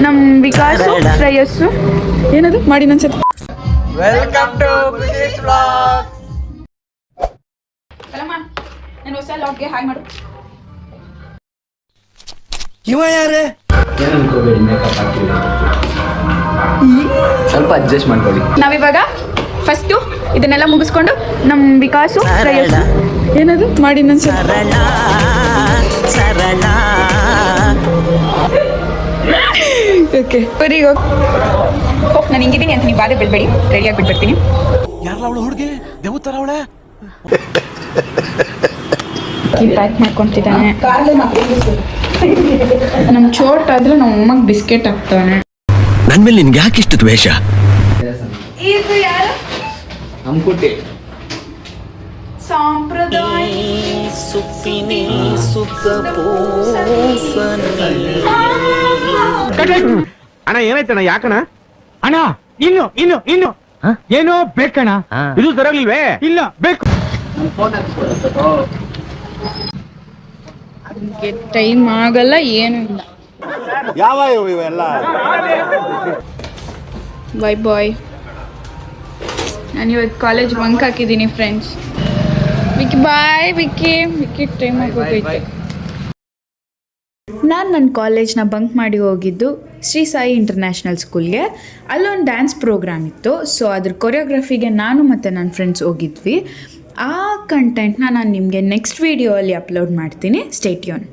ನಮ್ಮ ವಿಕಾಸು ಶ್ರೇಯಸ್ಸು ಏನದು ಮಾಡಿ ನನ್ಸತಿ. Welcome to British vlogs. ಕಲಮ್ಮ ನಾನು ಹೊಸ ಲಾಗ್ಗೆ ಹಾಯ್ ಮಾಡು. ಇವ ಯಾರೇ? ಏನನ್ಕೋಬೇಡಿ, ಮೇಕಪ್ ಹಾಕಿಲ್ಲ, ಸ್ವಲ್ಪ ಅಡ್ಜಸ್ಟ್ ಮಾಡ್ಕೊಳ್ಳಿ. ನಾವಿವಾಗ ಫಸ್ಟು ಇದನ್ನೆಲ್ಲ ಮುಗಿಸ್ಕೊಂಡು ನಮ್ಮ ವಿಕಾಸು ಶ್ರೇಯಸ್ಸು ಏನದು ಮಾಡಿ ನನ್ಸತಿ. ಓಕೆ ಬರೀ ಹೋಪ್ ನಾನು ಹಿಂಗಿದ್ದೀನಿ ಅಂತ ನೀವು ಬಾಧೆ ಬಿಡಬೇಡಿ, ರೆಡಿಯಾಗಿ ಬಿಟ್ಬಿಡ್ತೀನಿ. ಯಾರಲ್ಲ ಅವಳು ಹುಡುಗಿ? ದೇವತರ ಅವಳೆ. ಪ್ಯಾಕ್ ಮಾಡ್ಕೊತಿದ್ದಾನೆ. ನಮ್ಮ ಚೋಟ್ ಆದ್ರೆ ನಮ್ಮ ಅಮ್ಮಗೆ ಬಿಸ್ಕೆಟ್ ಹಾಕ್ತಾನೆ. ನನ್ ಮೇಲೆ ನಿನ್ಗೆ ಯಾಕೆ ಇಷ್ಟ ದ್ವೇಷ? ಇದು ಯಾರು? ಅಂಕುಟಿ ಸಾಂಪ್ರದಾಯ ಅಣ್ಣ ಏನಾಯ್ತಣ್ಣ? ಯಾಕಣ್ಣ? ಅಣ್ಣ ಇನ್ನು ಏನೋ ಬೇಕಣ್ಣ. ಇದು ಸರಿಯಾಗಿಲ್ವೇ? ಇಲ್ಲ ಬೇಕು. ಅದಕ್ಕೆ ಟೈಮ್ ಆಗಲ್ಲ, ಏನು ಇಲ್ಲ. ಯಾವ ಇವೆಲ್ಲ? ಬಾಯ್ ಬಾಯ್. ನಾನು ಇವತ್ತು ಕಾಲೇಜ್ ಬಂಕ್ ಹಾಕಿದ್ದೀನಿ ಫ್ರೆಂಡ್ಸ್. ವಿಕ್ಕಿ ಬಾಯ್. ವಿಕ್ಕಿ ಟೈಮ್ ಆಗೋಗೈತೆ. ನಾನು ನನ್ನ ಕಾಲೇಜ್ನ ಬಂಕ್ ಮಾಡಿ ಹೋಗಿದ್ದು ಶ್ರೀ ಸಾಯಿ ಇಂಟರ್ನ್ಯಾಷನಲ್ ಸ್ಕೂಲ್ಗೆ. ಅಲ್ಲೊಂದು ಡ್ಯಾನ್ಸ್ ಪ್ರೋಗ್ರಾಮ್ ಇತ್ತು. ಸೊ ಅದ್ರ ಕೊರಿಯೋಗ್ರಫಿಗೆ ನಾನು ಮತ್ತು ನನ್ನ ಫ್ರೆಂಡ್ಸ್ ಹೋಗಿದ್ವಿ. ಆ ಕಂಟೆಂಟ್ನ ನಾನು ನಿಮಗೆ ನೆಕ್ಸ್ಟ್ ವೀಡಿಯೋ ಅಲ್ಲಿ ಅಪ್ಲೋಡ್ ಮಾಡ್ತೀನಿ. Stay tune.